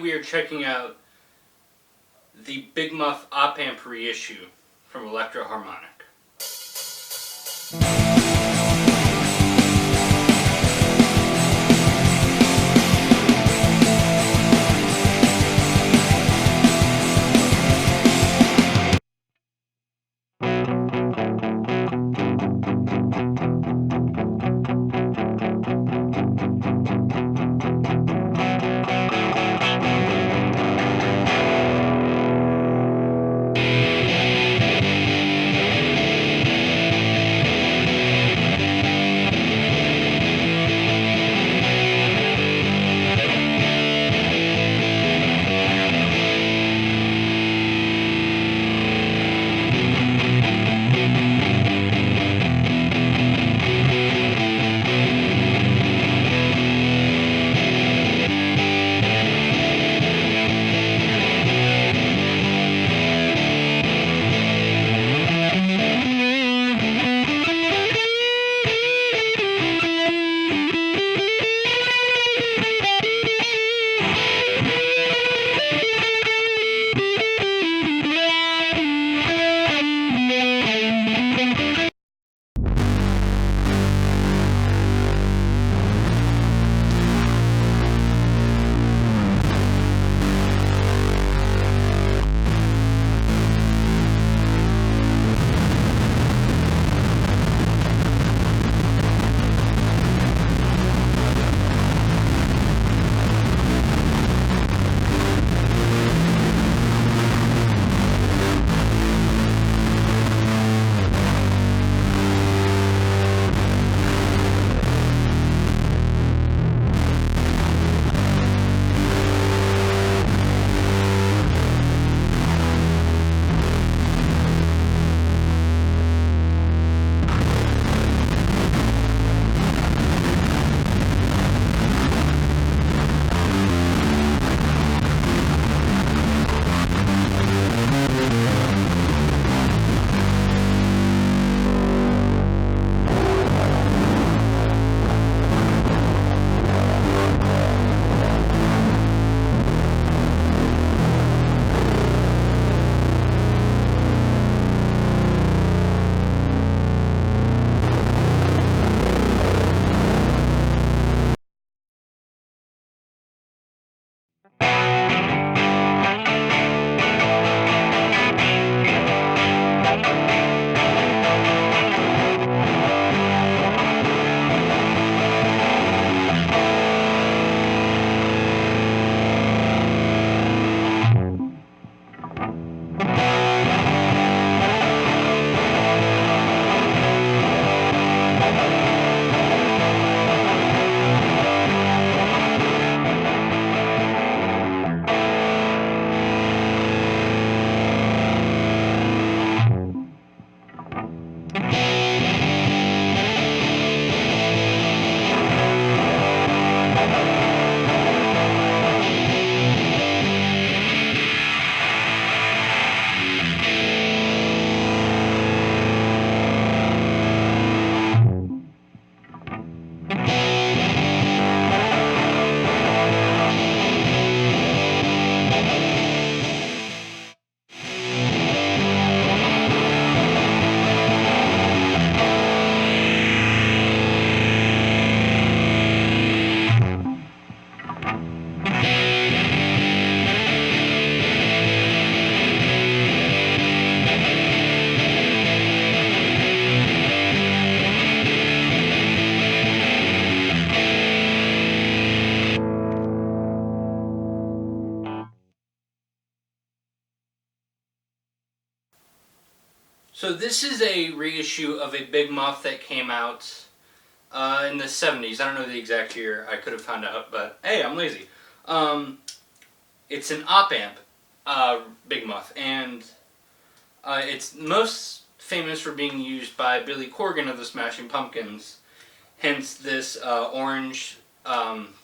we are checking out the Big Muff op-amp reissue from Electro-Harmonix. So this is a reissue of a Big Muff that came out in the 70s. I don't know the exact year. I could have found out, but hey, I'm lazy. It's an op-amp, Big Muff, and it's most famous for being used by Billy Corgan of the Smashing Pumpkins. Hence this orange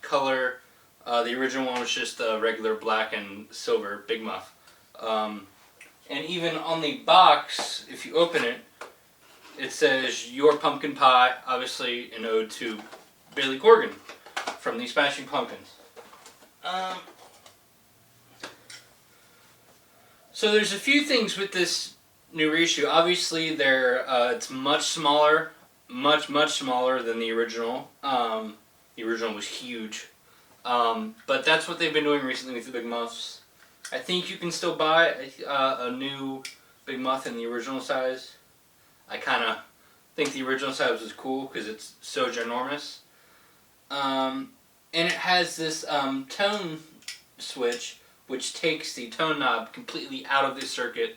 color. The original one was just a regular black and silver Big Muff. And even on the box, if you open it, it says, "Your Pumpkin Pie," obviously an ode to Billy Corgan from the Smashing Pumpkins. So there's a few things with this new reissue. Obviously, it's much smaller, much smaller than the original. The original was huge, but that's what they've been doing recently with the Big Muffs. I think you can still buy a new Big Muff in the original size. I kind of think the original size was cool because it's so ginormous. And it has this tone switch which takes the tone knob completely out of the circuit.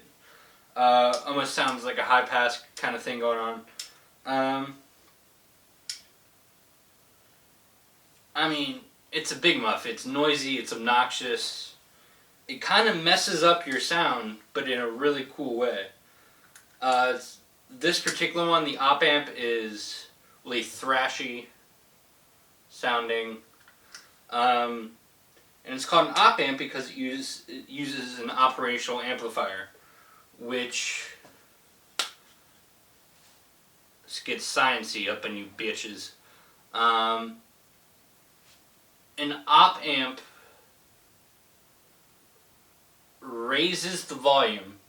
Almost sounds like a high pass kind of thing going on. I mean, it's a Big Muff. It's noisy, it's obnoxious. It kind of messes up your sound, but in a really cool way. This particular one, the op amp is really thrashy sounding. And it's called an op amp because it uses an operational amplifier, which gets sciencey up in you bitches. An op amp raises the volume,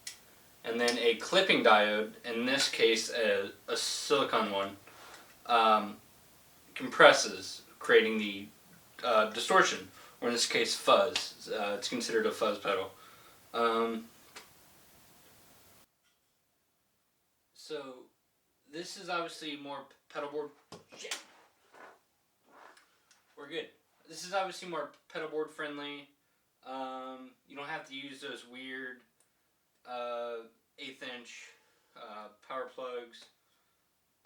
and then a clipping diode, in this case a silicon one, compresses, creating the distortion, or in this case fuzz. It's considered a fuzz pedal. So this is obviously more pedal board. Shit. We're good. This is obviously more pedal board friendly. You don't have to use those weird 1/8 inch power plugs.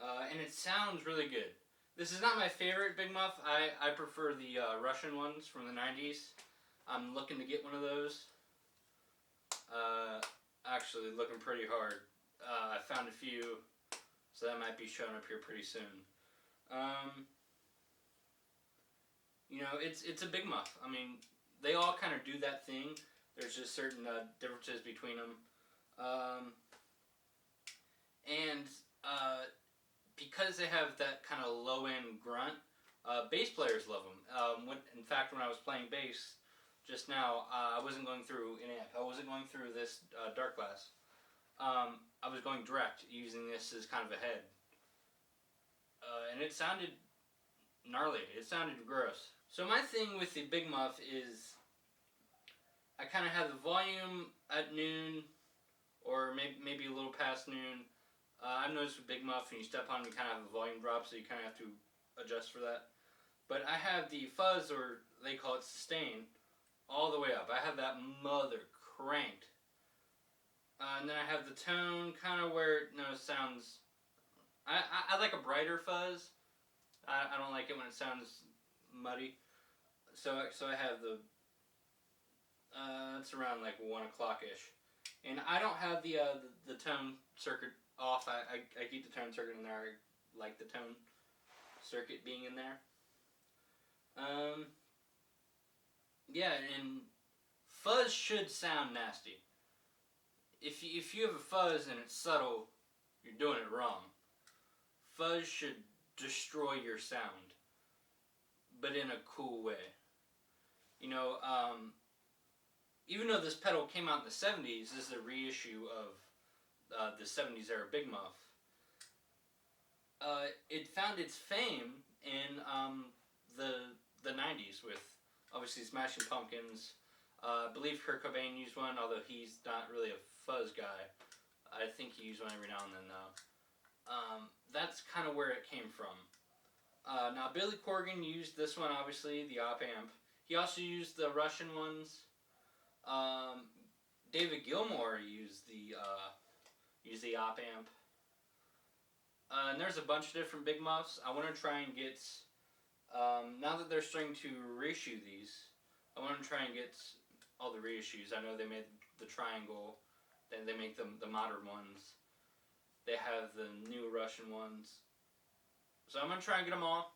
And it sounds really good. This is not my favorite Big Muff. I prefer the Russian ones from the 90s. I'm looking to get one of those. Actually looking pretty hard. I found a few, so that might be showing up here pretty soon. You know, it's a Big Muff. I mean, they all kind of do that thing. There's just certain differences between them. And because they have that kind of low-end grunt, bass players love them. In fact, when I was playing bass just now, I wasn't going through an amp. I wasn't going through this dark glass. I was going direct, using this as kind of a head. And it sounded gnarly. It sounded gross. So my thing with the Big Muff is I kind of have the volume at noon, or maybe a little past noon. I've noticed with Big Muff, when you step on it, you kind of have a volume drop, so you kind of have to adjust for that. But I have the fuzz, or they call it sustain, all the way up. I have that mother cranked. And then I have the tone kind of where it sounds... I like a brighter fuzz. I don't like it when it sounds muddy. So I have the... it's around like 1 o'clock-ish. And I don't have the tone circuit off. I keep the tone circuit in there. I like the tone circuit being in there. Yeah, and fuzz should sound nasty. If you have a fuzz and it's subtle, you're doing it wrong. Fuzz should destroy your sound, but in a cool way. You know, even though this pedal came out in the 70s, this is a reissue of the 70s era Big Muff. It found its fame in the 90s with, obviously, Smashing Pumpkins. I believe Kurt Cobain used one, although he's not really a fuzz guy. I think he used one every now and then, though. That's kind of where it came from. Now, Billy Corgan used this one, obviously, the op amp. He also used the Russian ones. David Gilmour used the op amp. And there's a bunch of different Big Muffs. I want to try and get, now that they're starting to reissue these, I want to try and get all the reissues. I know they made the Triangle, then they make the modern ones. They have the new Russian ones. So I'm going to try and get them all.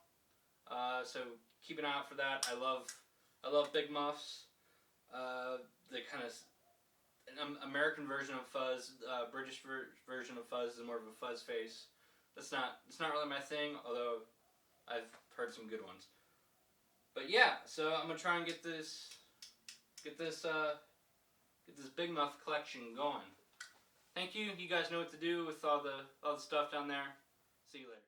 So keep an eye out for that. I love Big Muffs. The kind of an American version of fuzz, British version of fuzz is more of a fuzz face. It's not really my thing, although I've heard some good ones. But yeah, so I'm gonna try and get this get this Big Muff collection going. Thank you. You guys know what to do with all the stuff down there. See you later.